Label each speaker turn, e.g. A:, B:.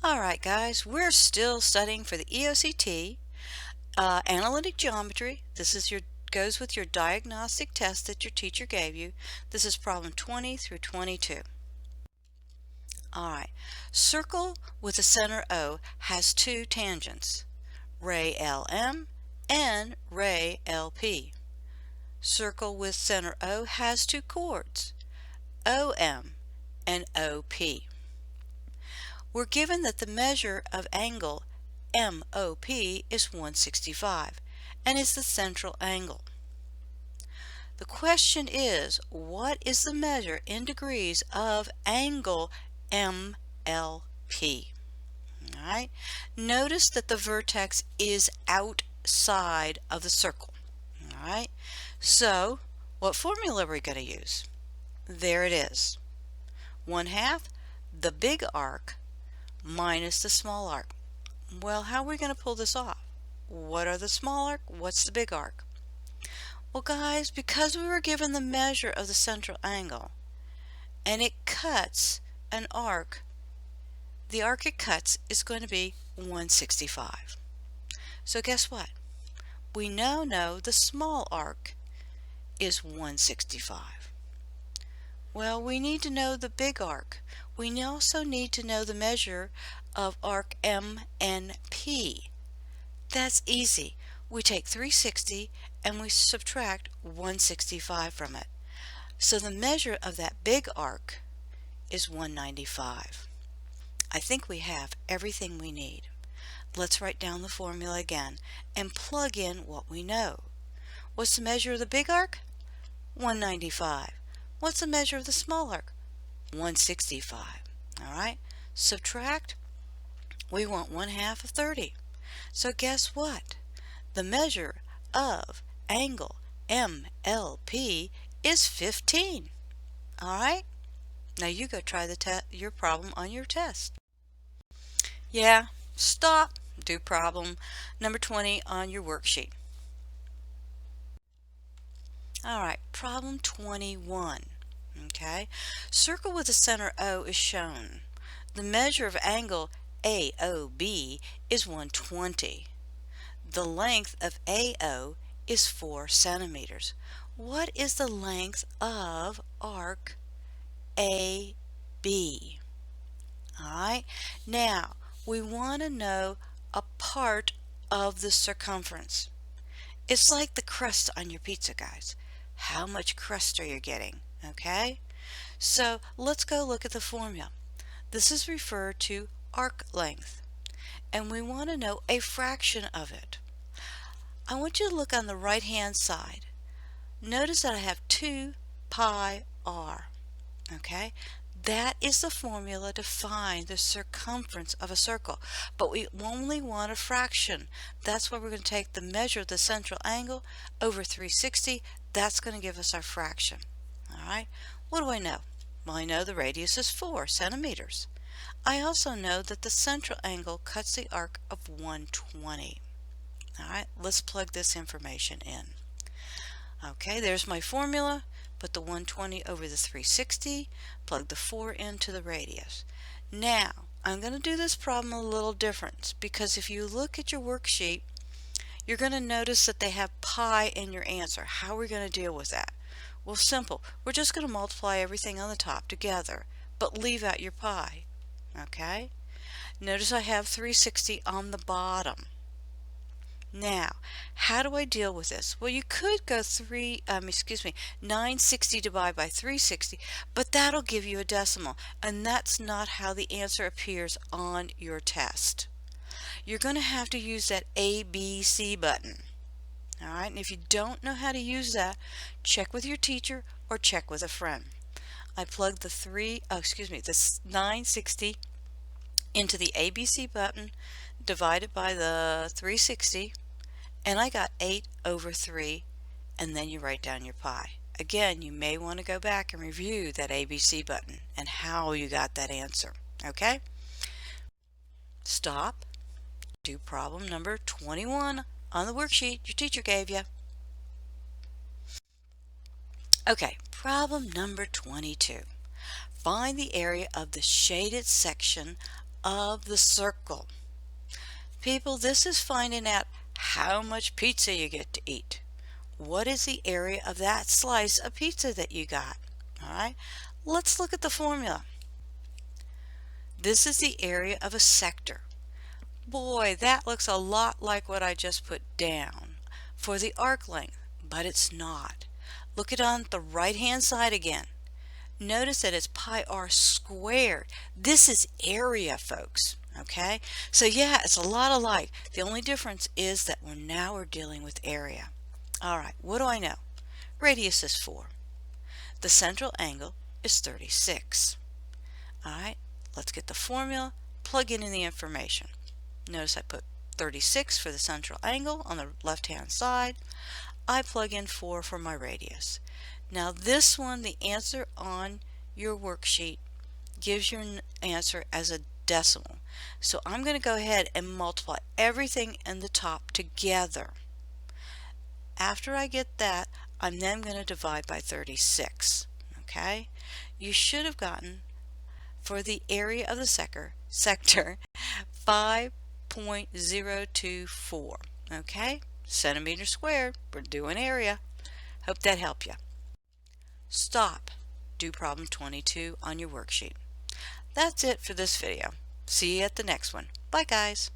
A: Alright guys, we're still studying for the EOCT, Analytic Geometry. This is goes with your diagnostic test that your teacher gave you. This is problem 20 through 22. Alright, circle with a center O has two tangents, ray LM and ray LP. Circle with center O has two chords, OM and OP. We're given that the measure of angle MOP is 165 and is the central angle. The question is, what is the measure in degrees of angle MLP? Alright, notice that the vertex is outside of the circle. Alright, so what formula are we going to use? There it is. 1/2 the big arc minus the small arc. Well, how are we going to pull this off? What are the small arc? What's the big arc? Well, guys, because we were given the measure of the central angle and it cuts an arc, the arc it cuts is going to be 165. So guess what? We now know the small arc is 165. Well, we need to know the big arc. We also need to know the measure of arc MNP. That's easy. We take 360 and we subtract 165 from it. So the measure of that big arc is 195. I think we have everything we need. Let's write down the formula again and plug in what we know. What's the measure of the big arc? 195. What's the measure of the small arc? 165. Alright, subtract. We want 1/2 of 30. So guess what? The measure of angle MLP is 15. Alright, now you go try your problem on your test. Yeah, stop, do problem number 20 on your worksheet. Alright, problem 21. Okay, circle with the center O is shown. The measure of angle AOB is 120. The length of AO is 4 centimeters. What is the length of arc AB? Alright, now we want to know a part of the circumference. It's like the crust on your pizza, guys. How much crust are you getting? Okay, so let's go look at the formula. This is referred to arc length, and we want to know a fraction of it. I want you to look on the right hand side. Notice that I have 2 pi r. Okay, that is the formula to find the circumference of a circle, but we only want a fraction. That's why we're going to take the measure of the central angle over 360. That's going to give us our fraction. Alright, what do I know? Well, I know the radius is 4 centimeters. I also know that the central angle cuts the arc of 120. Alright, let's plug this information in. Okay, there's my formula. Put the 120 over the 360, plug the 4 into the radius. Now, I'm going to do this problem a little different, because if you look at your worksheet, you're going to notice that they have pi in your answer. How are we going to deal with that? Well, simple. We're just going to multiply everything on the top together, but leave out your pi. Okay? Notice I have 360 on the bottom. Now, how do I deal with this? Well, you could go 960 divided by 360, but that'll give you a decimal, and that's not how the answer appears on your test. You're going to have to use that ABC button. Alright, and if you don't know how to use that, check with your teacher or check with a friend. I plugged the 960 into the ABC button, divided by the 360, and I got 8 over 3, and then you write down your pi. Again, you may want to go back and review that ABC button and how you got that answer. Okay? Stop. Do problem number 21 on the worksheet your teacher gave you. Okay, problem number 22. Find the area of the shaded section of the circle. People, this is finding out how much pizza you get to eat. What is the area of that slice of pizza that you got? All right, let's look at the formula. This is the area of a sector. Boy, that looks a lot like what I just put down for the arc length, but it's not. Look at on the right hand side again. Notice that it's pi r squared. This is area, folks. Okay, so yeah, it's a lot alike. The only difference is that we're dealing with area. All right, what do I know? Radius is 4. The central angle is 36. All right, let's get the formula, plug in the information. Notice I put 36 for the central angle on the left hand side. I plug in 4 for my radius. Now this one, the answer on your worksheet gives your answer as a decimal. So I'm going to go ahead and multiply everything in the top together. After I get that, I'm then going to divide by 36. Okay? You should have gotten, for the area of the sector 5.024. Okay? Centimeters squared. We're doing area. Hope that helped you. Stop. Do problem 22 on your worksheet. That's it for this video. See you at the next one. Bye, guys.